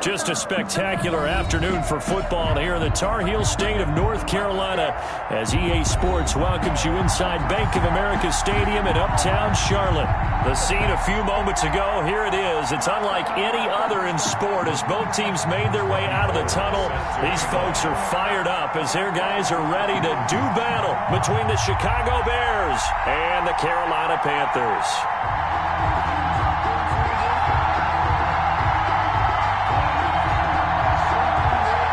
Just a spectacular afternoon for football here in the Tar Heel state of North Carolina as EA Sports welcomes you inside Bank of America Stadium in Uptown Charlotte. The scene a few moments ago, here it is. It's unlike any other in sport as both teams made their way out of the tunnel. These folks are fired up as their guys are ready to do battle between the Chicago Bears and the Carolina Panthers.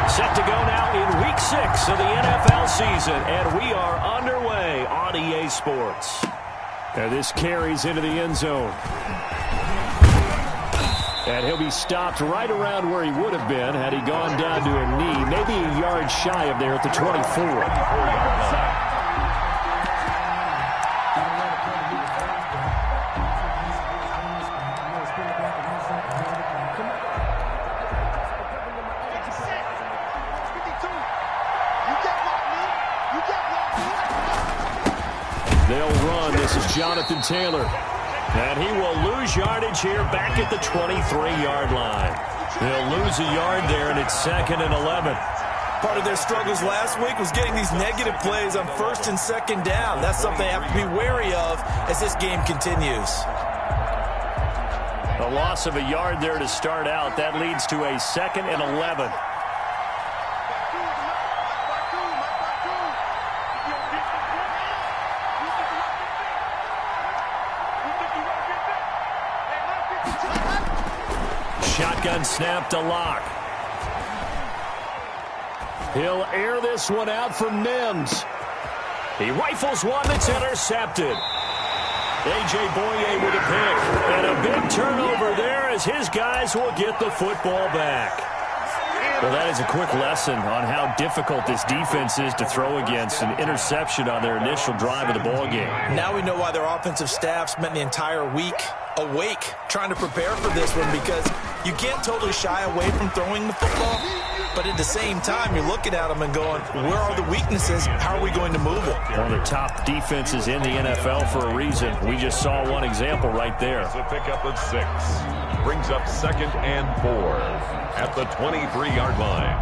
Set to go now in Week 6 of the NFL season, and we are underway on EA Sports. And this carries into the end zone. And he'll be stopped right around where he would have been had he gone down to a knee, maybe a yard shy of there at the 24. Jonathan Taylor. And he will lose yardage here back at the 23-yard line. They'll lose a yard there, and it's 2nd and 11. Part of their struggles last week was getting these negative plays on 1st and 2nd down. That's something they have to be wary of as this game continues. A loss of a yard there to start out. That leads to a 2nd and 11. Shotgun snap to Locke. He'll air this one out for Mims. He rifles one that's intercepted. A.J. Boye with a pick. And a big turnover there as his guys will get the football back. Well, that is a quick lesson on how difficult this defense is to throw against. An interception on their initial drive of the ball game. Now we know why their offensive staff spent the entire week awake trying to prepare for this one, because you can't totally shy away from throwing the football, but at the same time you're looking at them and going, where are the weaknesses? How are we going to move it? One of the top defenses in the NFL for a reason. We just saw one example right there. It's a pickup of 6. Brings up 2nd and 4 at the 23-yard line.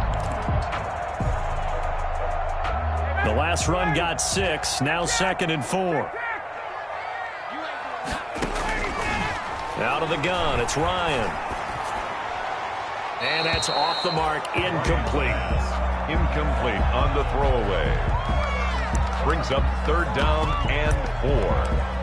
The last run got 6. Now 2nd and 4. Out of the gun, it's Ryan. And that's off the mark, incomplete. Incomplete on the throwaway. Brings up 3rd down and 4.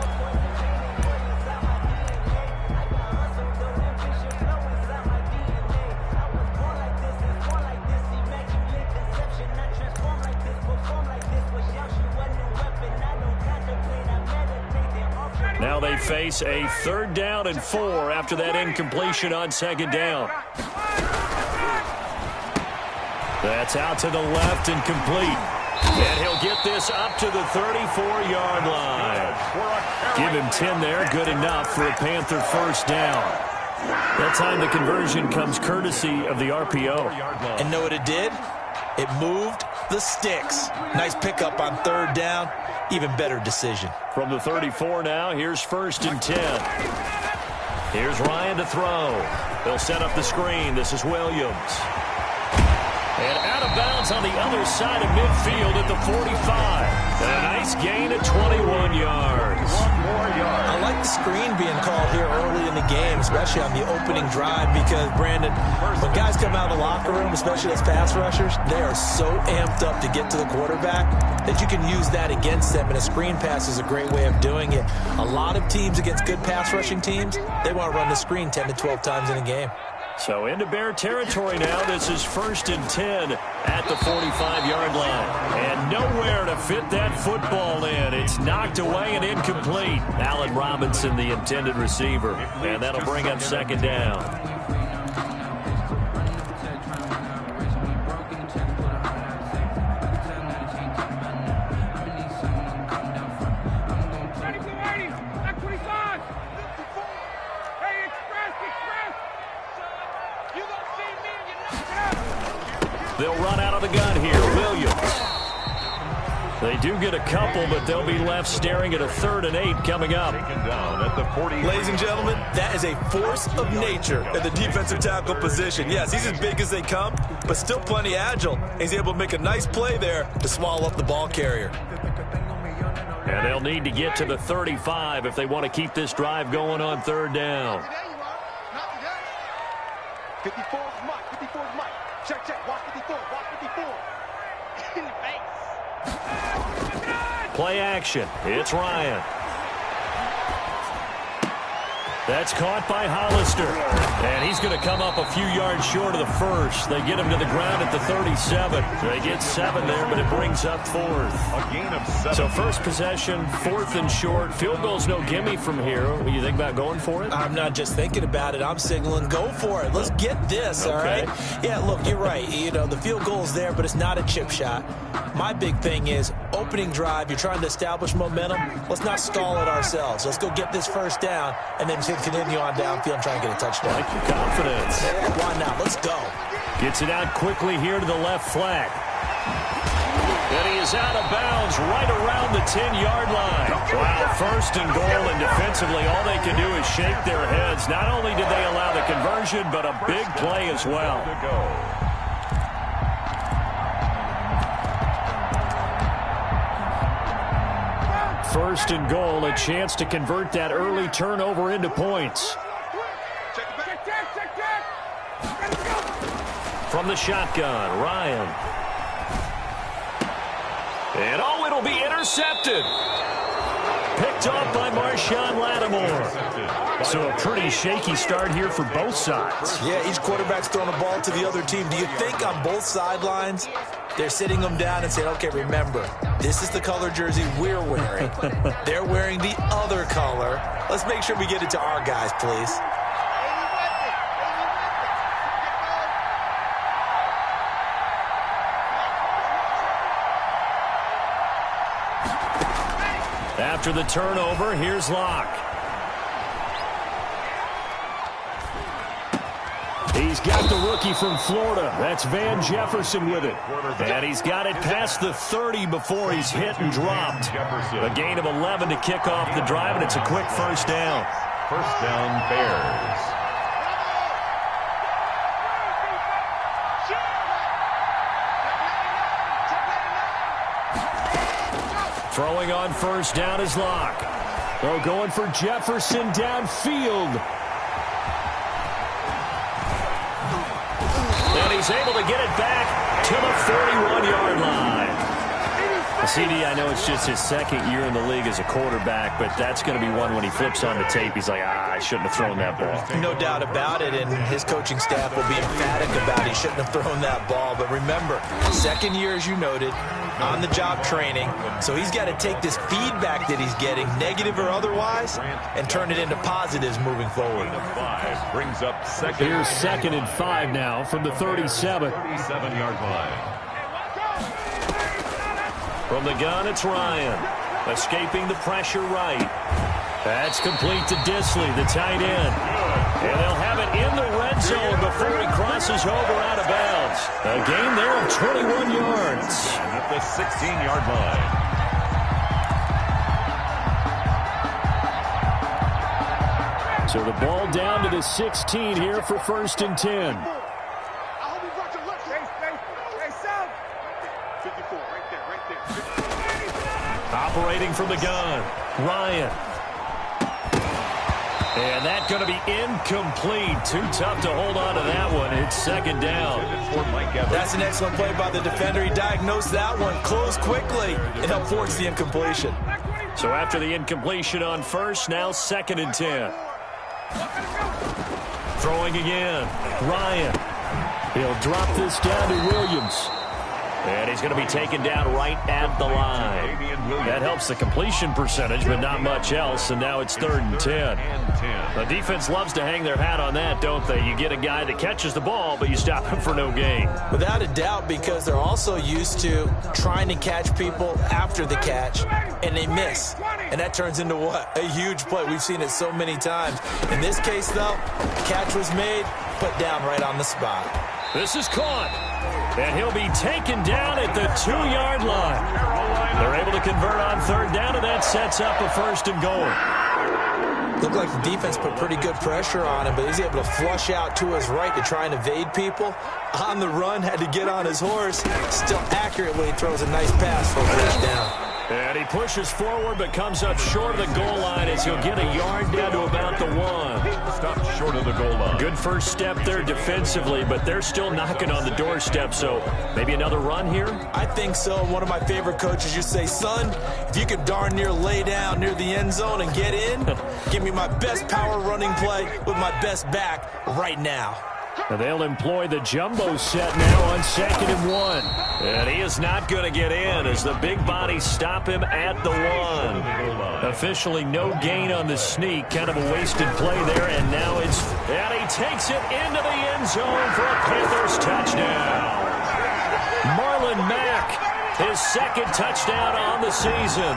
Now they face a 3rd down and 4 after that incompletion on 2nd down. That's out to the left and complete. And he'll get this up to the 34-yard line. Give him 10 there, good enough for a Panther 1st down. That time the conversion comes courtesy of the RPO. And know what it did? It moved the sticks. Nice pickup on 3rd down. Even better decision. From the 34 now, here's 1st and 10. Here's Ryan to throw. They'll set up the screen. This is Williams. And out of bounds on the other side of midfield at the 45. And a nice gain at 21 yards. One more yard. I like the screen being called here early in the game, especially on the opening drive, because, Brandon, when guys come out of the locker room, especially as pass rushers, they are so amped up to get to the quarterback that you can use that against them, and a screen pass is a great way of doing it. A lot of teams against good pass rushing teams, they want to run the screen 10 to 12 times in a game. So into Bear territory now. This is 1st and 10 at the 45-yard line. And nowhere to fit that football in. It's knocked away and incomplete. Allen Robinson, the intended receiver. And that'll bring up 2nd down. They'll run out of the gun here. Williams. They do get a couple, but they'll be left staring at a 3rd and 8 coming up. Taken down at the 40. Ladies and gentlemen, that is a force of nature at the defensive tackle position. Yes, he's as big as they come, but still plenty agile. He's able to make a nice play there to swallow up the ball carrier. And they'll need to get to the 35 if they want to keep this drive going on 3rd down. 54 is Mike. 54 is Mike. Check, check. Watch 54. Watch 54. Play action. It's Ryan. That's caught by Hollister. And he's going to come up a few yards short of the first. They get him to the ground at the 37. They get 7 there, but it brings up 4th. A gain of 7. So first possession, 4th and short. Field goal's no gimme from here. What do you think about going for it? I'm not just thinking about it. I'm signaling, go for it. Let's get this, all right? Yeah, look, you're right. You know, the field goal's there, but it's not a chip shot. My big thing is opening drive. You're trying to establish momentum. Let's not stall it ourselves. Let's go get this first down and then continue on downfield and try and get a touchdown. Like your confidence. Yeah, why not? Let's go. Gets it out quickly here to the left flat. And he is out of bounds right around the 10-yard line. Wow, 1st and goal, and defensively all they can do is shake their heads. Not only did they allow the conversion, but a big play as well. 1st and goal, a chance to convert that early turnover into points. From the shotgun, Ryan. And it'll be intercepted. Picked off by Marshawn Lattimore. So a pretty shaky start here for both sides. Yeah, each quarterback's throwing a ball to the other team. Do you think on both sidelines they're sitting them down and saying, okay, remember, this is the color jersey we're wearing. They're wearing the other color. Let's make sure we get it to our guys, please. After the turnover, here's Locke. He's got the rookie from Florida. That's Van Jefferson with it. And he's got it past the 30 before he's hit and dropped. A gain of 11 to kick off the drive, and it's a quick first down. First down, Bears. Throwing on first down is Locke. They're going for Jefferson downfield. And he's able to get it back to the 41-yard line. CD, I know it's just his 2nd year in the league as a quarterback, but that's going to be one when he flips on the tape. He's like, I shouldn't have thrown that ball. No doubt about it, and his coaching staff will be emphatic about he shouldn't have thrown that ball. But remember, 2nd year, as you noted, on-the-job training. So he's got to take this feedback that he's getting, negative or otherwise, and turn it into positives moving forward. Brings up 2nd. Here's 2nd and 5 now from the 37. 37-yard line. From the gun, it's Ryan. Escaping the pressure right. That's complete to Disley, the tight end. And they'll have it in the red zone before he crosses over out of bounds. A gain there of 21 yards. At the 16-yard line. So the ball down to the 16 here for 1st and 10. Operating from the gun, Ryan. And that's going to be incomplete. Too tough to hold on to that one. It's 2nd down. That's an excellent play by the defender. He diagnosed that one, closed quickly, and helped force the incompletion. So after the incompletion on first, now 2nd and 10. Throwing again, Ryan. He'll drop this down to Williams. And he's going to be taken down right at the line. That helps the completion percentage, but not much else. And now it's 3rd and 10. The defense loves to hang their hat on that, don't they? You get a guy that catches the ball, but you stop him for no gain. Without a doubt, because they're also used to trying to catch people after the catch, and they miss. And that turns into what? A huge play. We've seen it so many times. In this case, though, catch was made, put down right on the spot. This is caught. And he'll be taken down at the 2-yard line. They're able to convert on third down, and that sets up a first and goal. Looked like the defense put pretty good pressure on him, but he's able to flush out to his right to try and evade people. On the run, had to get on his horse. Still accurate when he throws a nice pass for a first down. And he pushes forward but comes up short of the goal line as he'll get a yard down to about the 1. Stopped short of the goal line. Good first step there defensively, but they're still knocking on the doorstep, so maybe another run here? I think so. One of my favorite coaches used to say, son, if you could darn near lay down near the end zone and get in, give me my best power running play with my best back right now. And they'll employ the jumbo set now on 2nd and 1. And he is not going to get in as the big bodies stop him at the 1. Officially no gain on the sneak. Kind of a wasted play there. And now and he takes it into the end zone for a Panthers touchdown. Marlon Mack, his second touchdown on the season.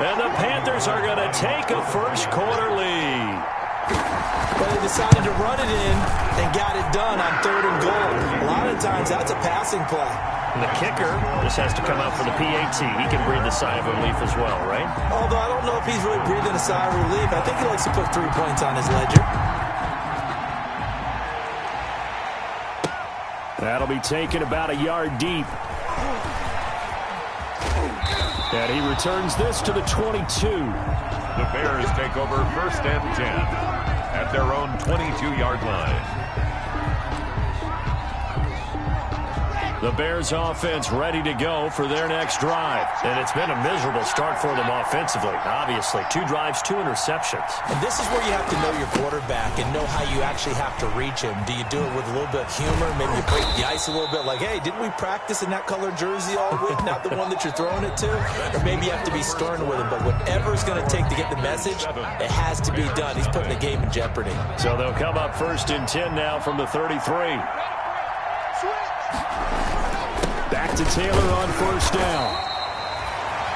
And the Panthers are going to take a first quarter lead. But they decided to run it in and got it done on 3rd and goal. A lot of times that's a passing play. And the kicker just has to come out for the PAT. He can breathe a sigh of relief as well, right? Although I don't know if he's really breathing a sigh of relief. I think he likes to put 3 points on his ledger. That'll be taken about a yard deep. And he returns this to the 22. The Bears take over 1st and 10 at their own 22-yard line. The Bears offense ready to go for their next drive. And it's been a miserable start for them offensively, obviously. 2 drives, 2 interceptions. And this is where you have to know your quarterback and know how you actually have to reach him. Do you do it with a little bit of humor? Maybe you break the ice a little bit like, hey, didn't we practice in that colored jersey all week? Not the one that you're throwing it to? Or maybe you have to be stern with him. But whatever it's going to take to get the message, it has to be done. He's putting the game in jeopardy. So they'll come up 1st and 10 now from the 33. Back to Taylor on 1st down.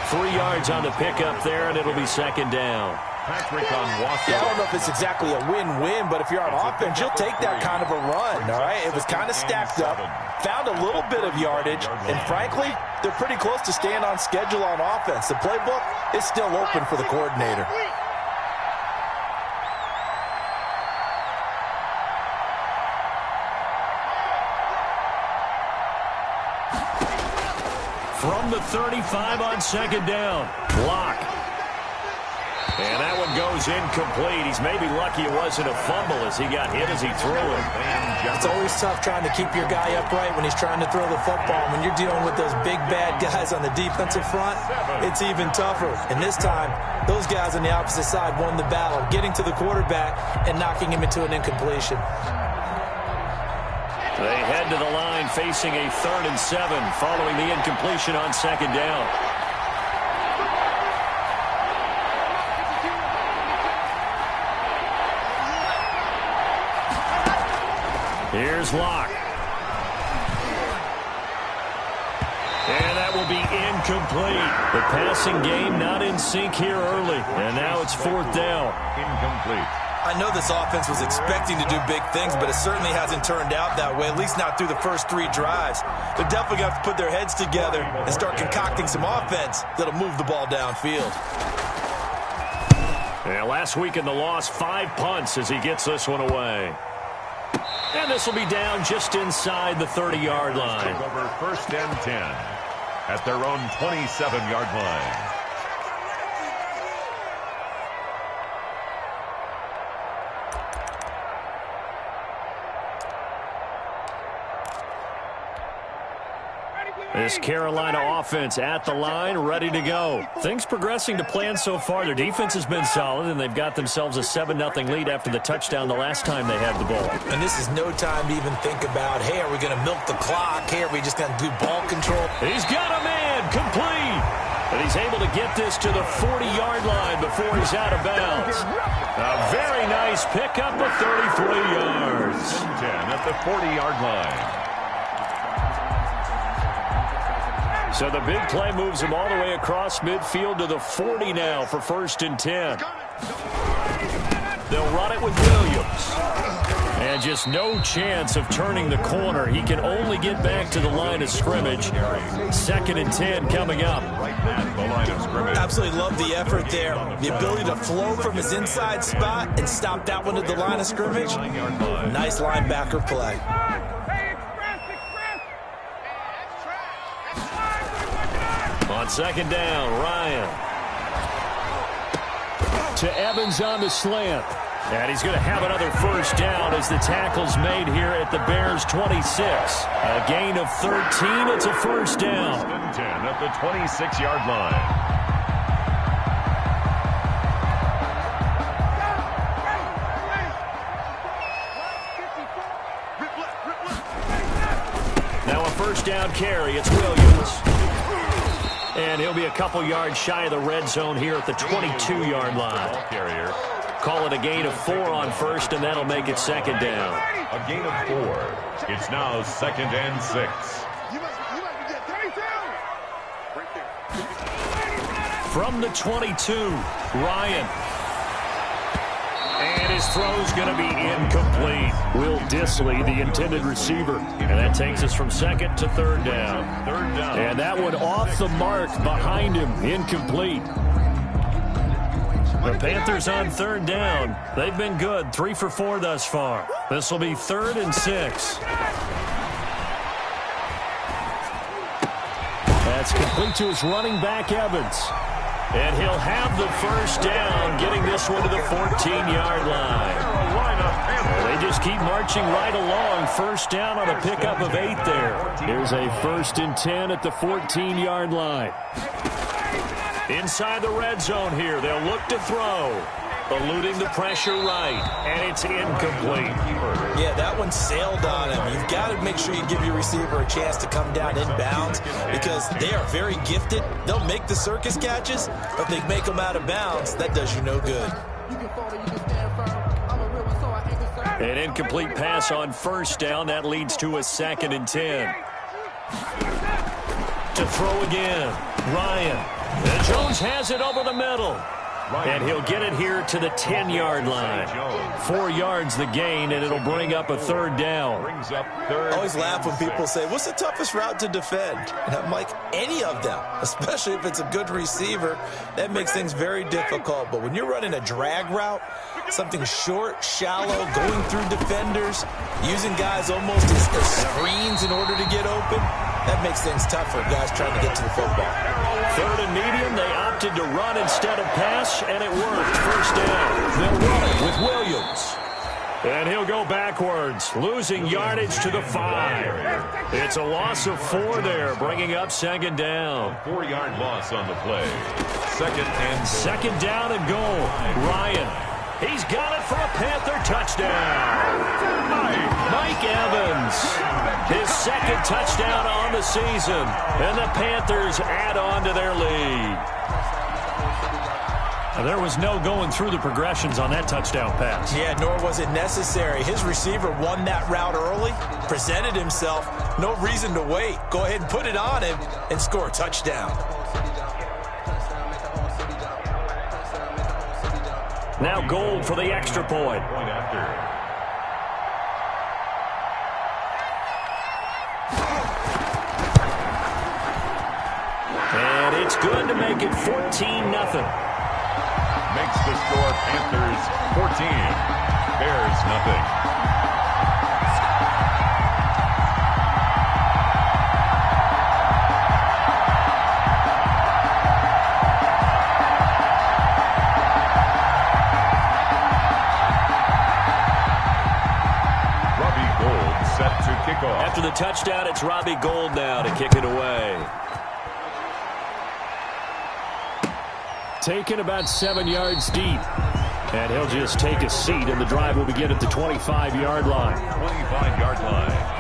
3 yards on the pickup there, and it'll be 2nd down. Patrick on Watson. Yeah, I don't know if it's exactly a win-win, but if you're on offense, you'll take that kind of a run, all right? It was kind of stacked up, found a little bit of yardage, and frankly, they're pretty close to staying on schedule on offense. The playbook is still open for the coordinator. From the 35 on 2nd down. Block. And that one goes incomplete. He's maybe lucky it wasn't a fumble as he got hit as he threw it. It's always tough trying to keep your guy upright when he's trying to throw the football. When you're dealing with those big, bad guys on the defensive front, it's even tougher. And this time, those guys on the opposite side won the battle, getting to the quarterback and knocking him into an incompletion. They head to the line facing a 3rd and 7 following the incompletion on 2nd down. Here's Locke. And that will be incomplete. The passing game not in sync here early. And now it's 4th down. Incomplete. I know this offense was expecting to do big things, but it certainly hasn't turned out that way, at least not through the first 3 drives. They're definitely going to have to put their heads together and start concocting some offense that'll move the ball downfield. Yeah, last week in the loss, 5 punts as he gets this one away. And this will be down just inside the 30-yard line. Take over 1st and 10 at their own 27-yard line. This Carolina offense at the line, ready to go. Things progressing to plan so far. Their defense has been solid, and they've got themselves a 7-0 lead after the touchdown the last time they had the ball. And this is no time to even think about, hey, are we going to milk the clock? Hey, are we just going to do ball control? He's got a man, complete. And he's able to get this to the 40-yard line before he's out of bounds. A very nice pickup of 33 yards. 10 at the 40-yard line. So the big play moves him all the way across midfield to the 40 now for 1st and 10. They'll run it with Williams. And just no chance of turning the corner. He can only get back to the line of scrimmage. 2nd and 10 coming up. Right at the line of scrimmage. Absolutely love the effort there. The ability to flow from his inside spot and stop that one at the line of scrimmage. Nice linebacker play. On 2nd down, Ryan. To Evans on the slant. And he's going to have another first down as the tackle's made here at the Bears' 26. A gain of 13. It's a first down. 10 at the 26-yard line. Now a first down carry. It's Williams. And he'll be a couple yards shy of the red zone here at the 22-yard line. Ball carrier. Call it a gain of 4 on first, and that'll make it 2nd down. A gain of 4. It's now 2nd and 6. From the 22, Ryan. And his throw's going to be incomplete. Will Dissly, the intended receiver. And that takes us from 2nd to 3rd down. 3rd down. And that one off the mark behind him, incomplete. The Panthers on 3rd down. They've been good, 3 for 4 thus far. This will be 3rd and 6. That's complete to his running back, Evans. And he'll have the first down, getting this one to the 14-yard line. They just keep marching right along. First down on a pickup of 8 there. Here's a 1st and 10 at the 14-yard line. Inside the red zone here, they'll look to throw. Eluding the pressure right, and it's incomplete. Yeah, that one sailed on him. You've got to make sure you give your receiver a chance to come down inbounds because they are very gifted. They'll make the circus catches, but they make them out of bounds. That does you no good. An incomplete pass on first down. That leads to a 2nd and 10. To throw again, Ryan. And Jones has it over the middle. And he'll get it here to the 10-yard line. 4 yards the gain, and it'll bring up a 3rd down. I always laugh when people say, what's the toughest route to defend? And I'm like, any of them, especially if it's a good receiver. That makes things very difficult. But when you're running a drag route, something short, shallow, going through defenders, using guys almost as screens in order to get open, that makes things tough for guys trying to get to the football. 3rd and medium, they opted to run instead of pass, and it worked. First down. They'll run it with Williams. And he'll go backwards, losing yardage to the 5. It's a loss of 4 there, bringing up 2nd down. 4-yard loss on the play. 2nd down and goal. Ryan. He's got it for a Panther touchdown. Mike Evans. His 2nd touchdown on the season. And the Panthers add on to their lead. There was no going through the progressions on that touchdown pass. Yeah, nor was it necessary. His receiver won that route early, presented himself. No reason to wait. Go ahead and put it on him and score a touchdown. Now Gold for the extra point. And it's good to make it 14-0. Makes the score Panthers 14, Bears nothing. After the touchdown, it's Robbie Gould now to kick it away. Taken about 7 yards deep. And he'll just take a seat, and the drive will begin at the 25-yard line. 25-yard line.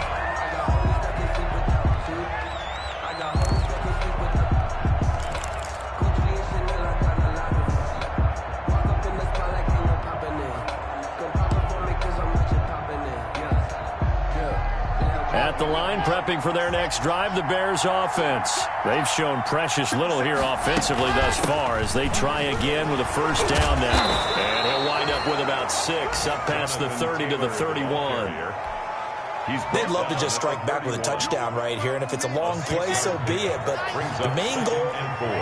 at the line, prepping for their next drive, the Bears offense. They've shown precious little here offensively thus far as they try again with a first down now. And he'll wind up with about 6, up past the 30 to the 31. They'd love to just strike back with a touchdown right here, and if it's a long play, so be it. But the main goal,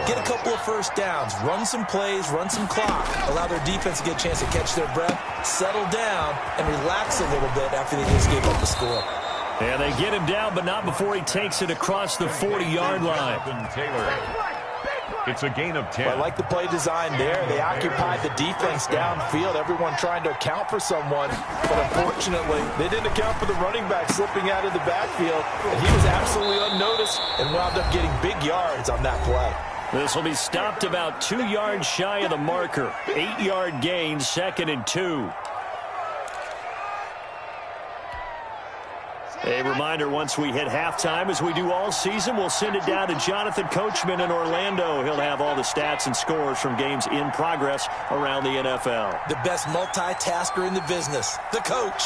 get a couple of first downs, run some plays, run some clock, allow their defense to get a chance to catch their breath, settle down, and relax a little bit after they just gave up the score. And they get him down, but not before he takes it across the 40-yard line. It's a gain of 10. Well, I like the play design there. They occupied the defense downfield, everyone trying to account for someone. But unfortunately, they didn't account for the running back slipping out of the backfield. And he was absolutely unnoticed and wound up getting big yards on that play. This will be stopped about 2 yards shy of the marker. 8-yard gain, 2nd and 2. A reminder, once we hit halftime, as we do all season, we'll send it down to Jonathan Coachman in Orlando. He'll have all the stats and scores from games in progress around the NFL. The best multitasker in the business, the coach.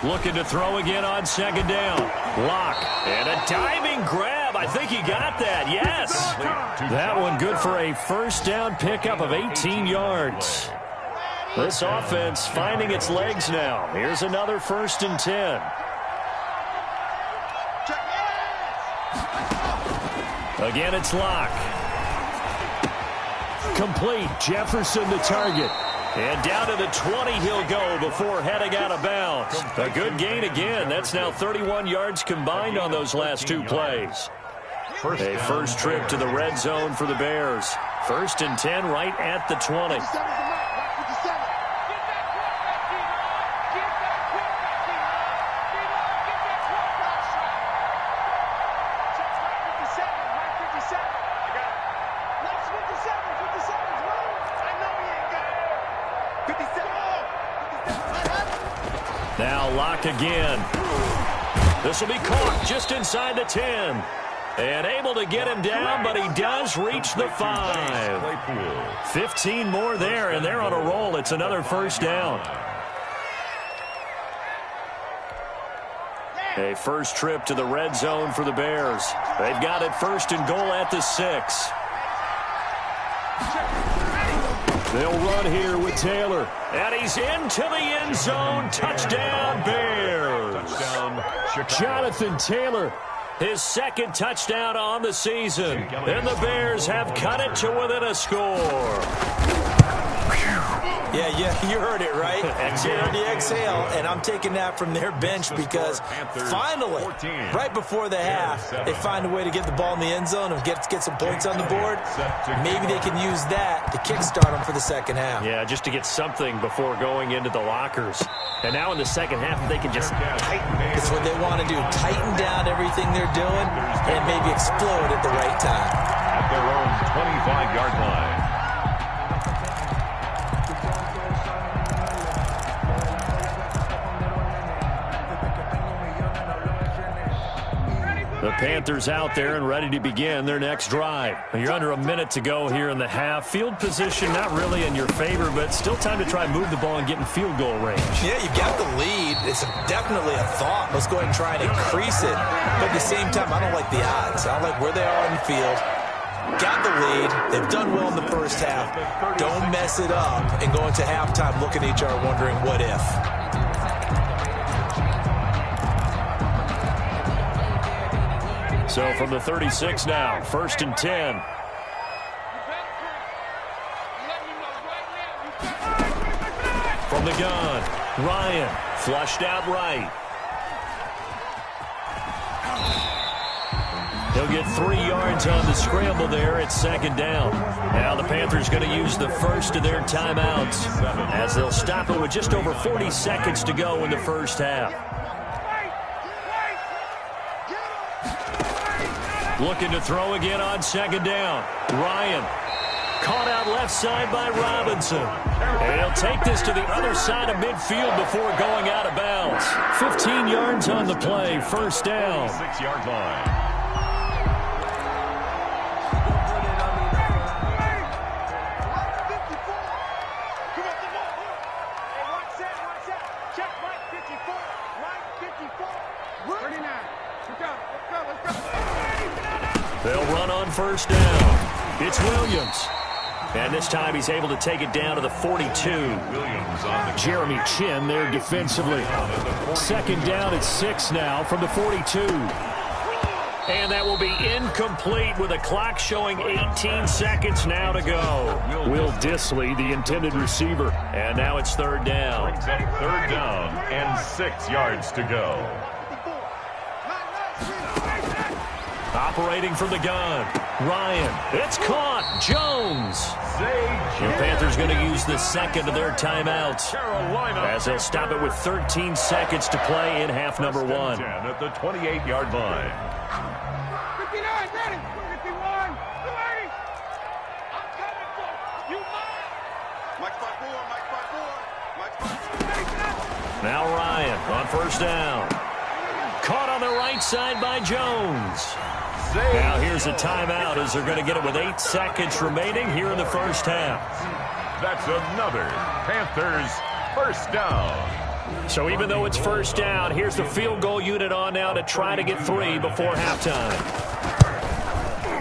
Looking to throw again on 2nd down. Lock. And a diving grab. I think he got that. Yes. That one good for a first down pickup of 18 yards. This offense finding its legs now. Here's another 1st and 10. Again, it's Lock. Complete. Jefferson the target. And down to the 20 he'll go before heading out of bounds. A good gain again. That's now 31 yards combined on those last 2 plays. A first trip to the red zone for the Bears. 1st and 10 right at the 20. Now Lock again. This will be caught just inside the 10. And able to get him down, but he does reach the 5. 15 more there, and they're on a roll. It's another first down. A first trip to the red zone for the Bears. They've got it 1st and goal at the 6. They'll run here with Taylor. And he's into the end zone. Touchdown, Bears. Jonathan Taylor, his 2nd touchdown on the season. And the Bears have cut it to within a score. Yeah, you heard it, right? Exhale the exhale, and I'm taking that from their bench because finally, right before the half, they find a way to get the ball in the end zone and get some points on the board. Maybe they can use that to kickstart them for the second half. Yeah, just to get something before going into the lockers. And now in the second half, they can just tighten. That's what they want to do, tighten down everything they're doing and maybe explode at the right time. At their own 25-yard line. The Panthers out there and ready to begin their next drive. You're under a minute to go here in the half. Field position not really in your favor, but still time to try and move the ball and get in field goal range. Yeah, you've got the lead. It's definitely a thought. Let's go ahead and try and increase it. But at the same time, I don't like the odds. I don't like where they are in the field. Got the lead. They've done well in the first half. Don't mess it up and go into halftime looking at each other wondering what if. So from the 36 now, 1st and 10. From the gun, Ryan flushed out right. He'll get 3 yards on the scramble there at 2nd down. Now the Panthers going to use the first of their timeouts as they'll stop it with just over 40 seconds to go in the first half. Looking to throw again on 2nd down. Ryan caught out left side by Robinson. And he'll take this to the other side of midfield before going out of bounds. 15 yards on the play, first down. 6-yard line. They'll run on first down. It's Williams. And this time he's able to take it down to the 42. Jeremy Chin there defensively. Second down at 6 now from the 42. And that will be incomplete with a clock showing 18 seconds now to go. Will Dissly, the intended receiver. And now it's third down. Third down and 6 yards to go. Operating from the gun. Ryan. It's caught. Jones. The Panthers going to use the second of their timeouts as they'll stop it with 13 seconds to play in half number 1. At the 28-yard line. 59, ready. 51, 30. I'm coming for you. Mike 5-4, Mike 5-4, Mike 5-4. Now Ryan on first down. Caught on the right side by Jones. Now here's a timeout as they're going to get it with 8 seconds remaining here in the first half. That's another Panthers first down. So even though it's first down, here's the field goal unit on now to try to get 3 before halftime.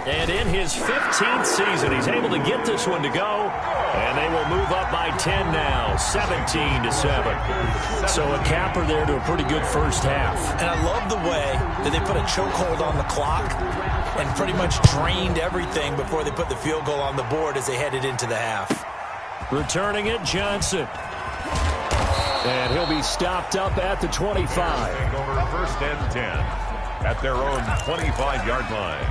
And in his 15th season, he's able to get this one to go. And they will move up by 10 now, 17-7. So a capper there to a pretty good first half. And I love the way that they put a chokehold on the clock and pretty much drained everything before they put the field goal on the board as they headed into the half. Returning it, Johnson. And he'll be stopped up at the 25. Over first and 10 at their own 25-yard line.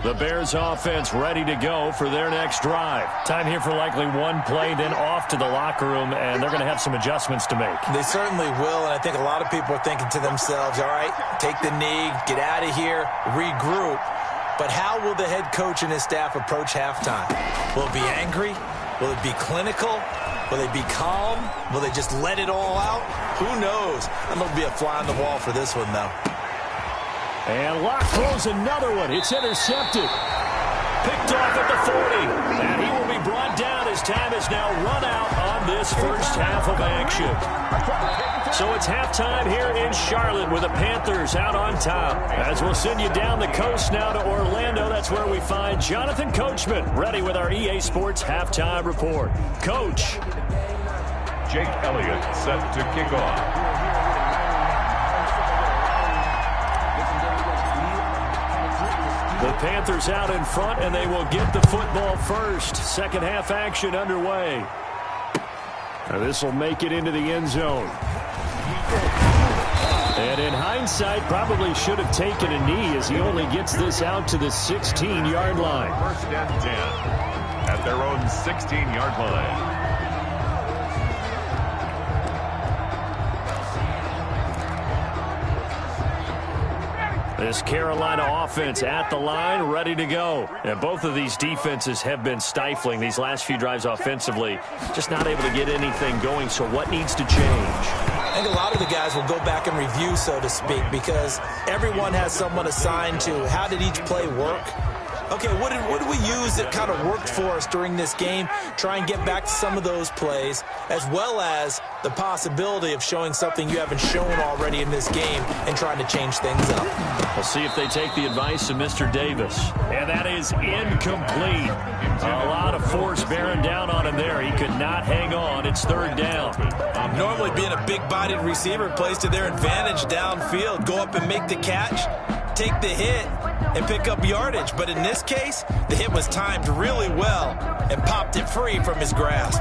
The Bears offense ready to go for their next drive. Time here for likely one play, then off to the locker room, and they're going to have some adjustments to make. They certainly will, and I think a lot of people are thinking to themselves, all right, take the knee, get out of here, regroup. But how will the head coach and his staff approach halftime? Will it be angry? Will it be clinical? Will they be calm? Will they just let it all out? Who knows? I'm going to be a fly on the wall for this one, though. And Locke throws another one. It's intercepted. Picked off at the 40. And he will be brought down as time is now run out on this first half of action. So it's halftime here in Charlotte with the Panthers out on top. As we'll send you down the coast now to Orlando, that's where we find Jonathan Coachman ready with our EA Sports halftime report. Coach. Jake Elliott set to kick off. The Panthers out in front, and they will get the football first. Second half action underway. This will make it into the end zone. And in hindsight, probably should have taken a knee as he only gets this out to the 16-yard line. First and 10 at their own 16-yard line. This Carolina offense at the line, ready to go. And both of these defenses have been stifling these last few drives offensively. Just not able to get anything going, so what needs to change? I think a lot of the guys will go back and review, so to speak, because everyone has someone assigned to how did each play work. Okay, what did we use that kind of worked for us during this game? Try and get back to some of those plays, as well as the possibility of showing something you haven't shown already in this game and trying to change things up. We'll see if they take the advice of Mr. Davis. And that is incomplete. A lot of force bearing down on him there. He could not hang on. It's third down. Normally being a big-bodied receiver plays to their advantage downfield. Go up and make the catch, take the hit, and pick up yardage. But in this case, the hit was timed really well and popped it free from his grasp.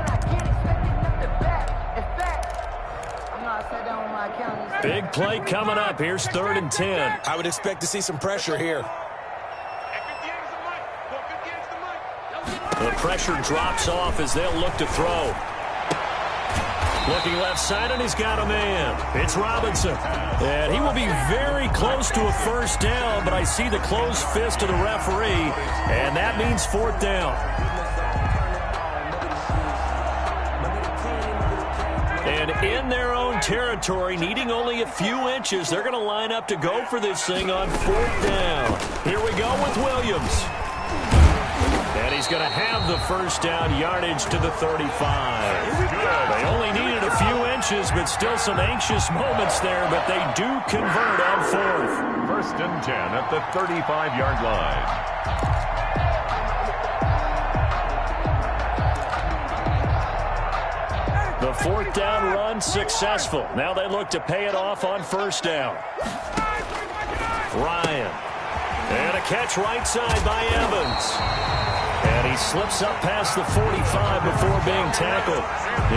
Big play coming up. Here's 3rd and 10. I would expect to see some pressure here. The pressure drops off as they'll look to throw. Looking left side, and he's got a man. It's Robinson. And he will be very close to a first down, but I see the closed fist of the referee, and that means 4th down. And in their own territory, needing only a few inches, they're going to line up to go for this thing on 4th down. Here we go with Williams. And he's going to have the first down, yardage to the 35. They only needed a few inches. inches, but still some anxious moments there, but they do convert on fourth. 1st and 10 at the 35-yard line. The 4th down run successful. Now they look to pay it off on 1st down. Ryan. And a catch right side by Evans. And he slips up past the 45 before being tackled.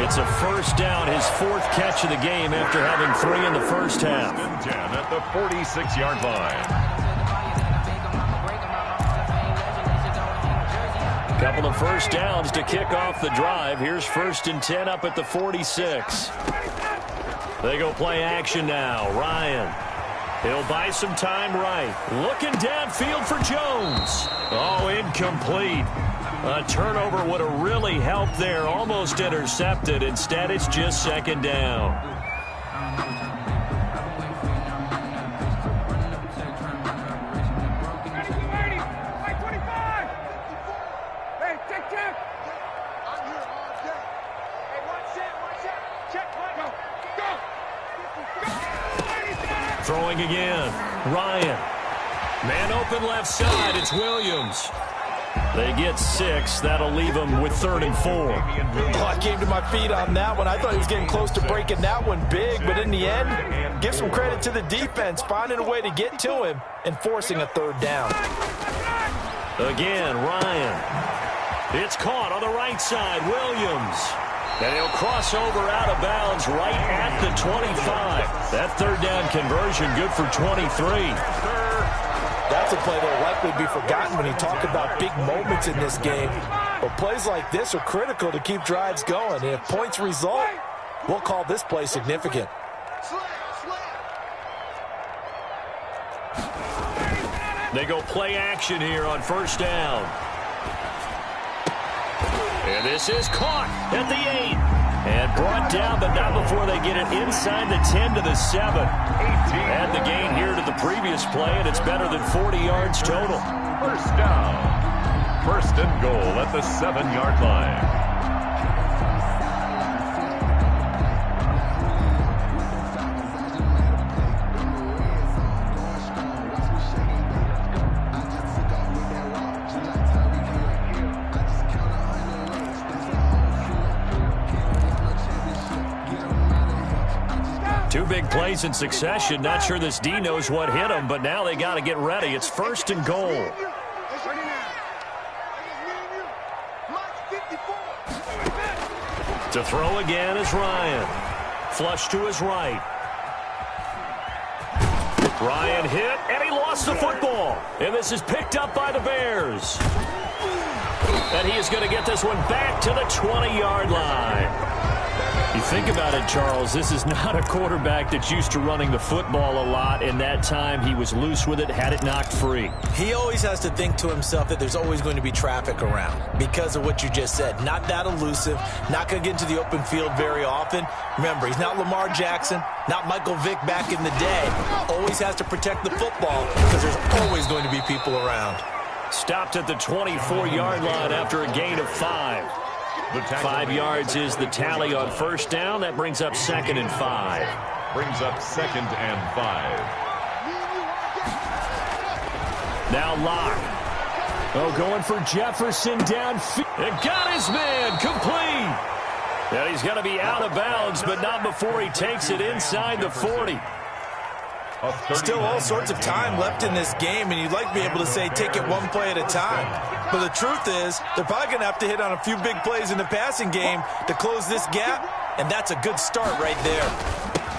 It's a 1st down, his 4th catch of the game after having 3 in the first half. 1st and 10 at the 46-yard line. Couple of 1st downs to kick off the drive. Here's 1st and 10 up at the 46. They go play action now. Ryan. He'll buy some time right. Looking downfield for Jones. Oh, incomplete. A turnover would have really helped there. Almost intercepted. Instead, it's just 2nd down. Throwing again. Ryan. Man open left side. It's Williams. They get 6. That'll leave them with 3rd and 4. Oh, I came to my feet on that one. I thought he was getting close to breaking that one big, but in the end, give some credit to the defense, finding a way to get to him and forcing a 3rd down. Again, Ryan. It's caught on the right side. Williams. And he'll cross over out of bounds right at the 25. That 3rd down conversion good for 23. That's a play that will likely be forgotten when you talk about big moments in this game. But plays like this are critical to keep drives going. And if points result, we'll call this play significant. They go play action here on 1st down. And this is caught at the 8. And brought down, but not before they get it inside the 10 to the 7. Add the gain here to the previous play, and it's better than 40 yards total. 1st down. 1st and goal at the 7-yard line. Two big plays in succession. Not sure this D knows what hit him, but now they got to get ready. It's 1st and goal. To throw again is Ryan. Flush to his right. Ryan hit, and he lost the football. And this is picked up by the Bears. And he is going to get this one back to the 20-yard line. You think about it, Charles, this is not a quarterback that's used to running the football a lot. In that time, he was loose with it, had it knocked free. He always has to think to himself that there's always going to be traffic around because of what you just said. Not that elusive, not going to get into the open field very often. Remember, he's not Lamar Jackson, not Michael Vick back in the day. Always has to protect the football because there's always going to be people around. Stopped at the 24-yard line after a gain of 5. 5 yards is the tally on 1st down. That brings up 2nd and 5. Brings up 2nd and 5. Now Locke. Oh, going for Jefferson downfield. It got his man complete. And he's going to be out of bounds, but not before he takes it inside the 40. Still all sorts of time left in this game, and you'd like to be able to say take it one play at a time. But the truth is, they're probably going to have to hit on a few big plays in the passing game to close this gap, and that's a good start right there.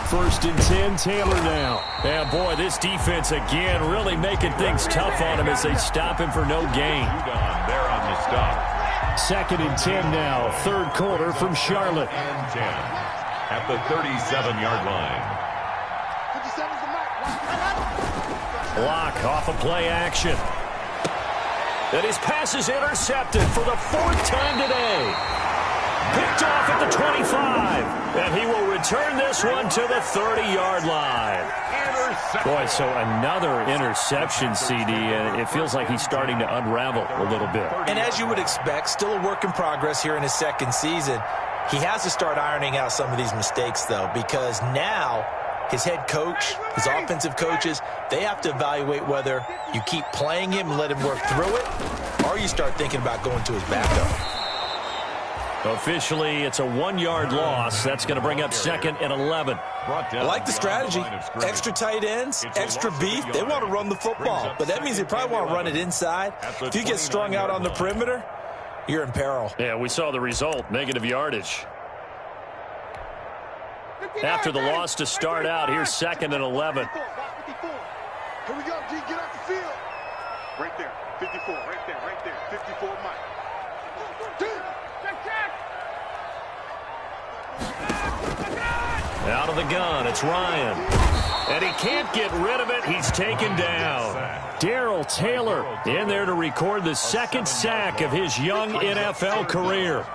1st and 10, Taylor now. And boy, this defense again really making things tough on him as they stop him for no gain. They're on the stop. 2nd and 10 now, 3rd quarter from Charlotte. And 10 at the 37-yard line. Locke off of play action. And his pass is intercepted for the 4th time today. Picked off at the 25. And he will return this one to the 30-yard line. Boy, so another interception, CD, and it feels like he's starting to unravel a little bit. And as you would expect, still a work in progress here in his 2nd season. He has to start ironing out some of these mistakes, though, because now his head coach, his offensive coaches, they have to evaluate whether you keep playing him and let him work through it, or you start thinking about going to his backup. Officially, it's a 1-yard loss. That's going to bring up 2nd and 11. I like the strategy. Extra tight ends, extra beef. They want to run the football, but that means they probably want to run it inside. If you get strung out on the perimeter, you're in peril. Yeah, we saw the result, negative yardage. After the loss to start out, here's 2nd and 11. Here we go, G. Get out the field. Right there. 54. Right there. Right there. 54, Mike. Out of the gun, it's Ryan. And he can't get rid of it. He's taken down. Darrell Taylor in there to record the 2nd sack of his young NFL career.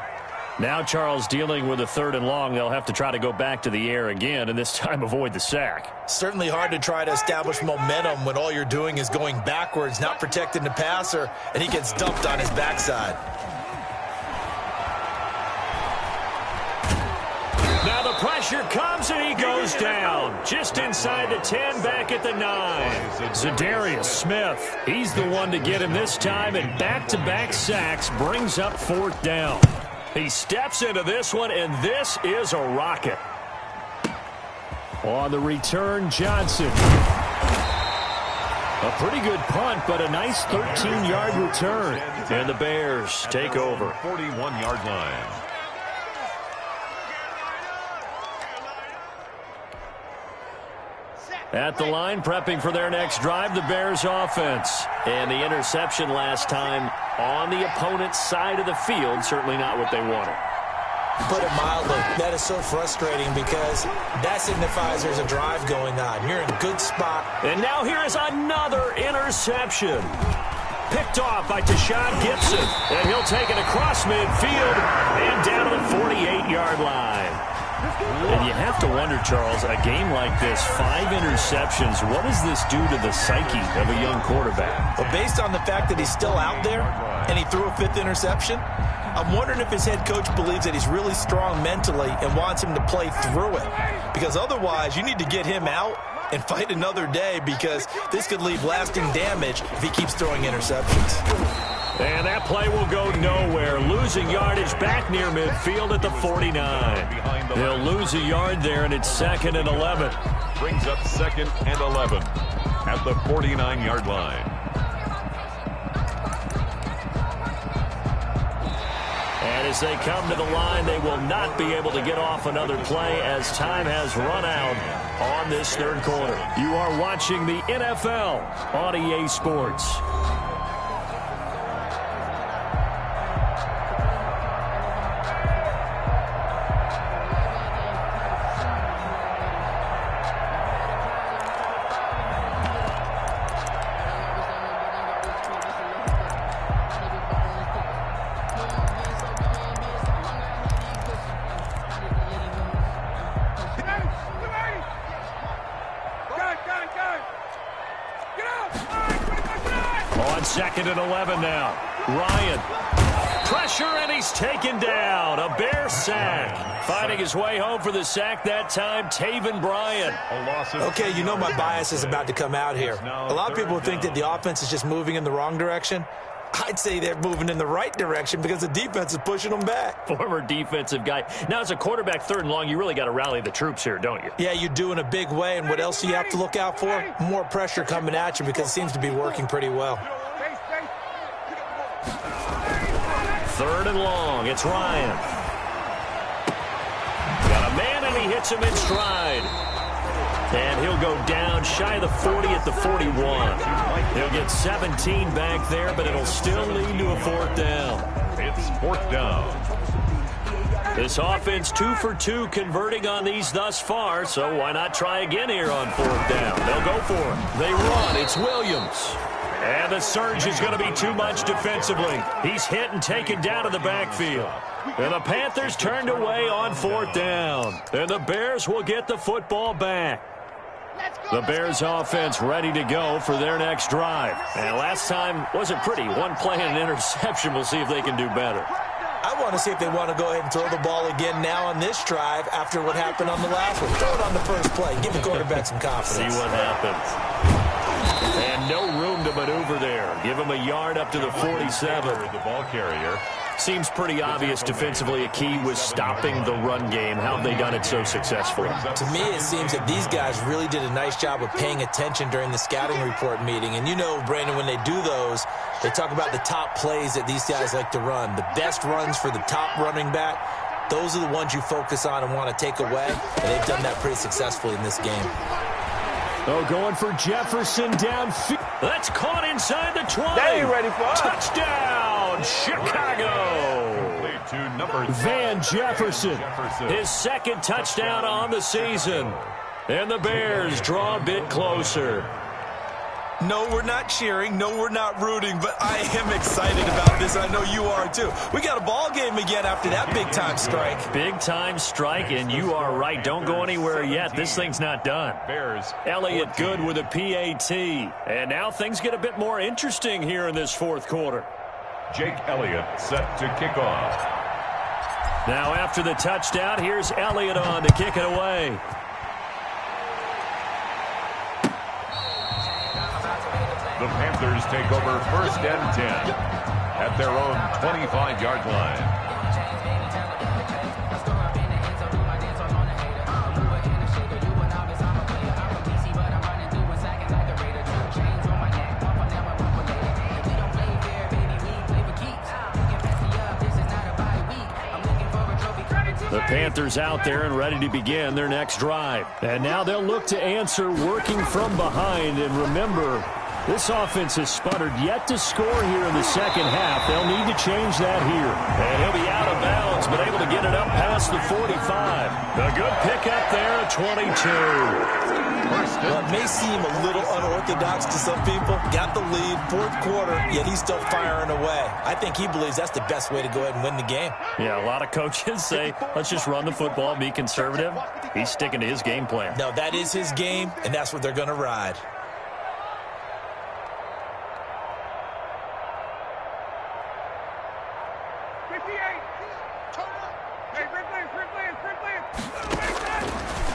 Now Charles dealing with a 3rd and long. They'll have to try to go back to the air again, and this time avoid the sack. Certainly hard to try to establish momentum when all you're doing is going backwards, not protecting the passer, and he gets dumped on his backside. Now the pressure comes, and he goes down. Just inside the 10, back at the 9. Zadarius Smith, he's the one to get him this time, and back-to-back sacks brings up 4th down. He steps into this one, and this is a rocket. On the return, Johnson. A pretty good punt, but a nice 13-yard return. And the Bears take over. 41-yard line. At the line, prepping for their next drive, the Bears offense. And the interception last time on the opponent's side of the field, certainly not what they wanted. Put it mildly, that is so frustrating because that signifies there's a drive going on. You're in a good spot. And now here is another interception. Picked off by Tashawn Gibson. And he'll take it across midfield and down to the 48-yard line. And you have to wonder, Charles, a game like this, 5 interceptions, what does this do to the psyche of a young quarterback? Well, based on the fact that he's still out there and he threw a 5th interception, I'm wondering if his head coach believes that he's really strong mentally and wants him to play through it. Because otherwise, you need to get him out and fight another day because this could leave lasting damage if he keeps throwing interceptions. And that play will go nowhere. Losing yardage back near midfield at the 49. They'll lose a yard there, and it's 2nd and 11. Brings up 2nd and 11 at the 49-yard line. And as they come to the line, they will not be able to get off another play as time has run out on this 3rd quarter. You are watching the NFL on EA Sports. On 2nd and 11 now. Ryan. Pressure, and he's taken down. A Bear sack. Finding his way home for the sack that time, Taven Bryan. Okay, you know my bias is about to come out here. A lot of people think that the offense is just moving in the wrong direction. I'd say they're moving in the right direction because the defense is pushing them back. Former defensive guy. Now, as a quarterback, 3rd and long, you really got to rally the troops here, don't you? Yeah, you do in a big way. And what else do you have to look out for? More pressure coming at you because it seems to be working pretty well. 3rd and long. It's Ryan. Got a man, and he hits him in stride. And he'll go down shy of the 40 at the 41. He'll get 17 back there, but it'll still lead to a 4th down. It's 4th down. This offense 2 for 2 converting on these thus far, so why not try again here on 4th down? They'll go for it. They run. It's Williams. And the surge is going to be too much defensively. He's hit and taken down to the backfield. And the Panthers turned away on 4th down. And the Bears will get the football back. The Bears offense ready to go for their next drive. And last time wasn't pretty. One play and an interception. We'll see if they can do better. I want to see if they want to go ahead and throw the ball again now on this drive after what happened on the last one. Throw it on the first play. Give the quarterback some confidence. See what happens. And no room to maneuver there. Give him a yard up to the 47. The ball carrier. Seems pretty obvious defensively a key was stopping the run game. How have they done it so successfully? To me, it seems that these guys really did a nice job of paying attention during the scouting report meeting. And you know, Brandon, when they do those, they talk about the top plays that these guys like to run. The best runs for the top running back, those are the ones you focus on and want to take away. And they've done that pretty successfully in this game. Oh, going for Jefferson downfield. That's caught inside the 20. They ain't ready for us. Touchdown, Chicago. To number Van Jefferson, his second touchdown on the season. And the Bears draw a bit closer. No, we're not cheering. No, we're not rooting. But I am excited about this. I know you are, too. We got a ball game again after that big-time strike. Big-time strike, and you are right. Don't go anywhere yet. This thing's not done. Bears. Elliott good with a PAT. And now things get a bit more interesting here in this fourth quarter. Jake Elliott set to kick off. Now after the touchdown, here's Elliott on to kick it away. The Panthers take over 1st and 10 at their own 25-yard line. The Panthers out there and ready to begin their next drive. And now they'll look to answer working from behind. And remember, this offense has sputtered yet to score here in the second half. They'll need to change that here. And he'll be out of bounds, but able to get it up past the 45. A good pickup there at 22. Well, it may seem a little unorthodox to some people. Got the lead, fourth quarter, yet he's still firing away. I think he believes that's the best way to go ahead and win the game. Yeah, a lot of coaches say, let's just run the football, be conservative. He's sticking to his game plan. No, that is his game, and that's what they're going to ride.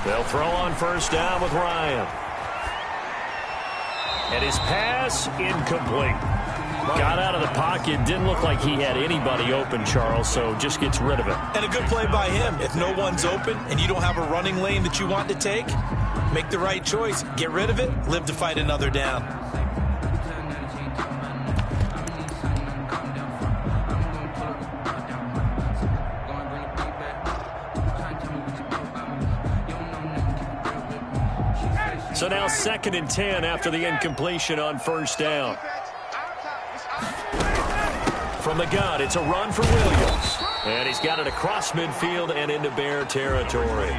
They'll throw on first down with Ryan. And his pass incomplete. Got out of the pocket. Didn't look like he had anybody open, Charles, so just gets rid of it. And a good play by him. If no one's open and you don't have a running lane that you want to take, make the right choice. Get rid of it. Live to fight another down. So now 2nd and 10 after the incompletion on first down. From the gun, it's a run for Williams. And he's got it across midfield and into Bear territory.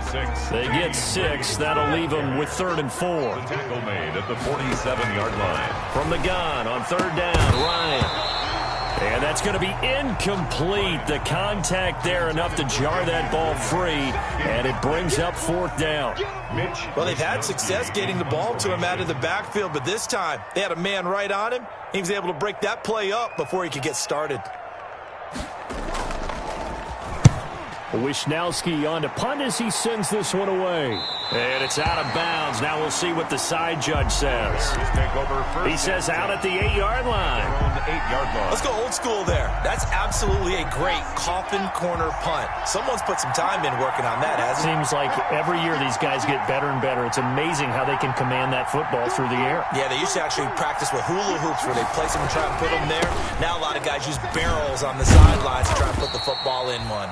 They get 6. That'll leave them with 3rd and 4. The tackle made at the 47-yard line. From the gun on 3rd down, Ryan. And that's going to be incomplete. The contact there enough to jar that ball free, and it brings up 4th down. Well, they've had success getting the ball to him out of the backfield, but this time they had a man right on him. He was able to break that play up before he could get started. Wisnowski on to punt as he sends this one away. And it's out of bounds. Now we'll see what the side judge says. He says out at the 8-yard line. Let's go old school there. That's absolutely a great coffin corner punt. Someone's put some time in working on that, hasn't it? Seems like every year these guys get better and better. It's amazing how they can command that football through the air. Yeah, they used to actually practice with hula hoops where they place them and try and put them there. Now a lot of guys use barrels on the sidelines to try and put the football in one.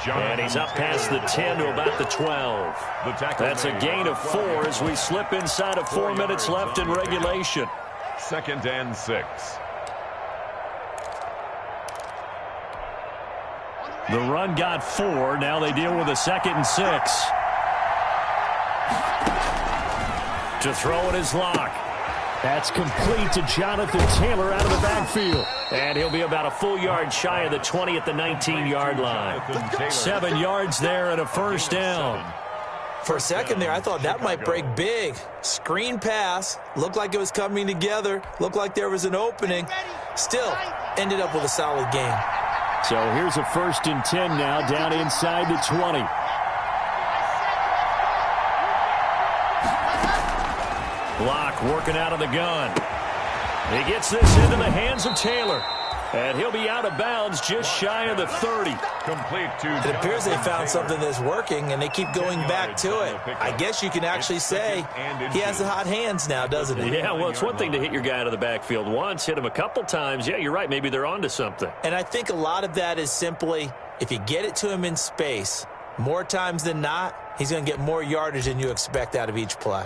And he's up past the 10 to about the 12. That's a gain of 4 as we slip inside of 4 minutes left in regulation. 2nd and 6. The run got 4. Now they deal with a 2nd and 6. To throw it is Locke. That's complete to Jonathan Taylor out of the backfield. And he'll be about a full yard shy of the 20 at the 19-yard line. 7 yards there and a first down. For a second there, I thought that might break big. Screen pass. Looked like it was coming together. Looked like there was an opening. Still, ended up with a solid game. So here's a 1st and 10 now, down inside the 20. Block working out of the gun. He gets this into the hands of Taylor. And he'll be out of bounds just shy of the 30. Complete to It appears they found something that's working, and they keep going back to it. I guess you can actually say he has the hot hands now, doesn't he? Yeah, well, it's one thing to hit your guy out of the backfield once, hit him a couple times. Yeah, you're right. Maybe they're onto something. And I think a lot of that is simply if you get it to him in space, more times than not, he's going to get more yardage than you expect out of each play.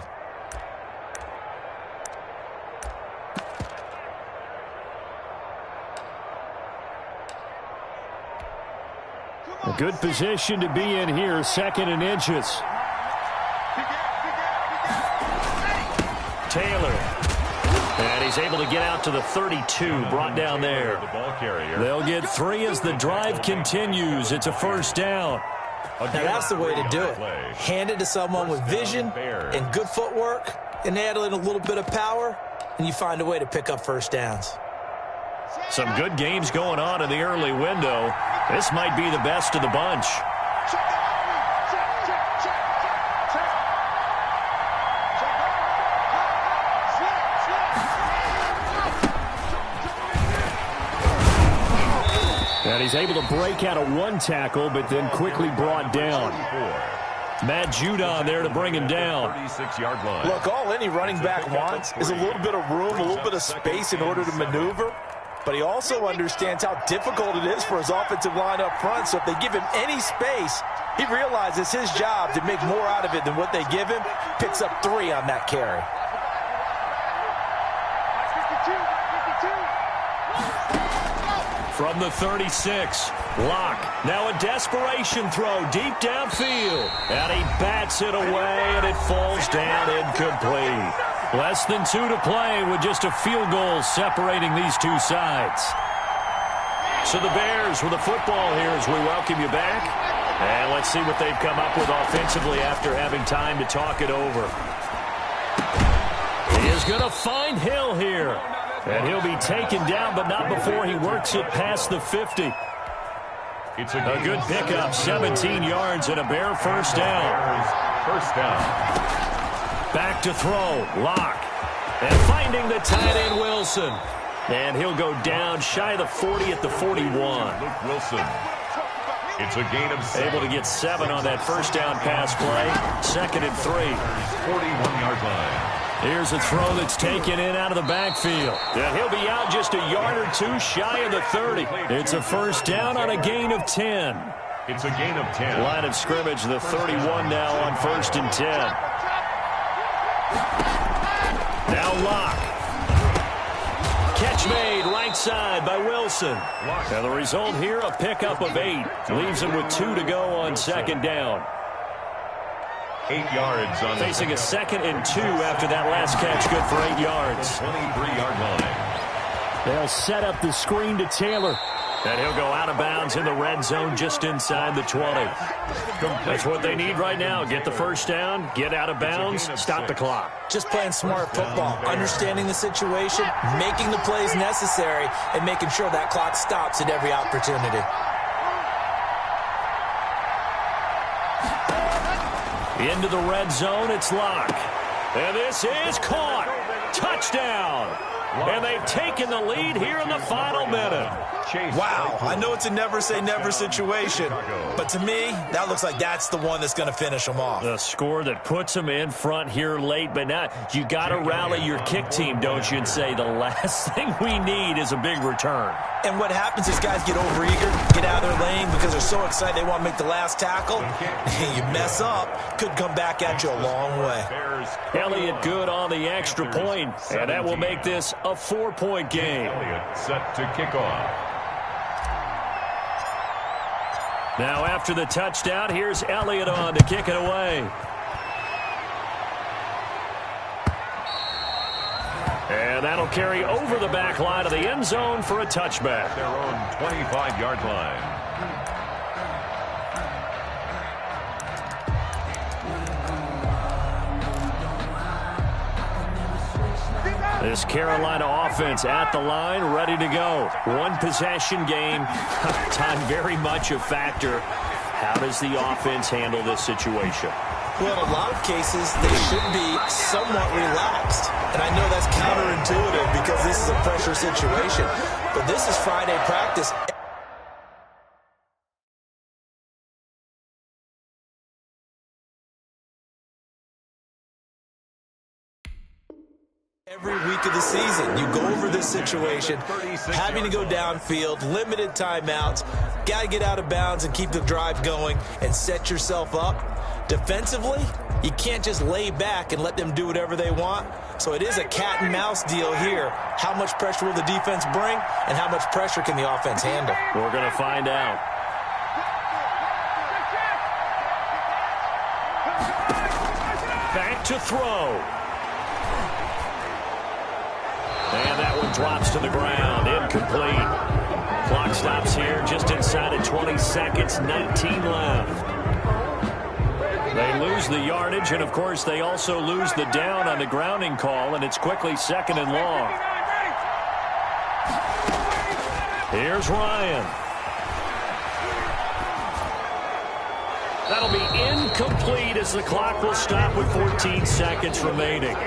A good position to be in here, 2nd and inches. Taylor. And he's able to get out to the 32, brought down there. They'll get 3 as the drive continues. It's a 1st down. Now that's the way to do it. Hand it to someone with vision and good footwork, and add in a little bit of power, and you find a way to pick up 1st downs. Some good games going on in the early window. This might be the best of the bunch. And he's able to break out of 1 tackle, but then quickly brought down. Matt Judon there to bring him down. 36-yard line. Look, all any running back wants is a little bit of room, a little bit of space in order to maneuver. But he also understands how difficult it is for his offensive line up front. So if they give him any space, he realizes his job to make more out of it than what they give him. Picks up 3 on that carry. From the 36, Locke. Now a desperation throw deep downfield. And he bats it away, and it falls down incomplete. Less than 2 to play with just a field goal separating these two sides. So the Bears with the football here as we welcome you back. And let's see what they've come up with offensively after having time to talk it over. He is going to find Hill here. And he'll be taken down, but not before he works it past the 50. It's a good pickup, 17 yards and a Bear 1st down. 1st down. Back to throw, Locke. And finding the tight end, Wilson. And he'll go down shy of the 40 at the 41. Luke Wilson. It's a gain of 7. Able to get 7 on that 1st down pass play. 2nd and 3. 41-yard line. Here's a throw that's taken in out of the backfield. And he'll be out just a yard or 2 shy of the 30. It's a 1st down on a gain of 10. It's a gain of 10. Line of scrimmage, the 31 now on 1st and 10. Now Locke. Catch made right side by Wilson. And the result here, a pickup of 8. Leaves him with 2 to go on 2nd down. 8 yards on facing a 2nd and 2 after that last catch, good for 8 yards. 23-yard line. They'll set up the screen to Taylor. And he'll go out of bounds in the red zone just inside the 20. That's what they need right now. Get the 1st down, get out of bounds, stop the clock. Just playing smart football, understanding the situation, making the plays necessary, and making sure that clock stops at every opportunity. Into the red zone, it's Locke. And this is caught. Touchdown. And they've taken the lead here in the final minute. Wow, I know it's a never-say-never situation, but to me, that looks like that's the one that's going to finish them off. The score that puts them in front here late, but now you got to rally your kick team, don't you, and say the last thing we need is a big return. And what happens is guys get overeager, get out of their lane because they're so excited they want to make the last tackle. You mess up, could come back at you a long way. Elliott good on the extra point, and that will make this a 4-point game. Elliott set to kick off. Now after the touchdown, here's Elliott on to kick it away. And that'll carry over the back line of the end zone for a touchback. Their own 25-yard line. This Carolina offense at the line, ready to go. One possession game. Time very much a factor. How does the offense handle this situation? Well, in a lot of cases, they should be somewhat relaxed. And I know that's counterintuitive because this is a pressure situation. But this is Friday practice. Every week of the season, you go over this situation, having to go downfield, limited timeouts, got to get out of bounds and keep the drive going and set yourself up. Defensively, you can't just lay back and let them do whatever they want. So it is a cat and mouse deal here. How much pressure will the defense bring, and how much pressure can the offense handle? We're going to find out. Back to throw. And that one drops to the ground. Incomplete. Clock stops here just inside of 20 seconds. 19 left. They lose the yardage, and, of course, they also lose the down on the grounding call, and it's quickly 2nd and long. Here's Ryan. That'll be incomplete as the clock will stop with 14 seconds remaining.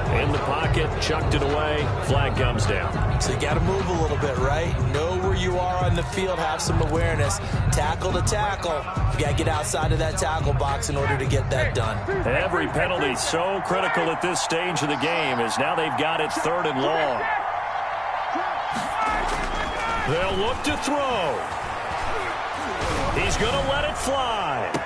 In the pocket, chucked it away, flag comes down. So you got to move a little bit, right? Know where you are on the field, have some awareness. Tackle to tackle. You got to get outside of that tackle box in order to get that done. Every penalty so critical at this stage of the game as now they've got it 3rd and long. They'll look to throw. He's going to let it fly.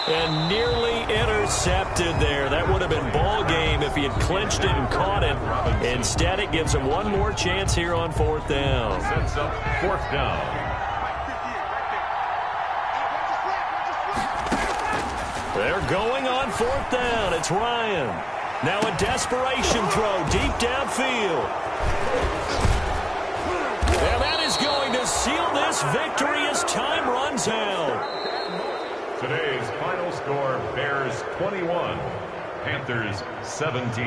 And nearly intercepted there. That would have been ball game if he had clinched it and caught it. Instead, it gives him one more chance here on 4th down. Sets up 4th down. They're going on 4th down. It's Ryan. Now a desperation throw deep downfield. And that is going to seal this victory as time runs out. Today's final score, Bears 21, Panthers 17.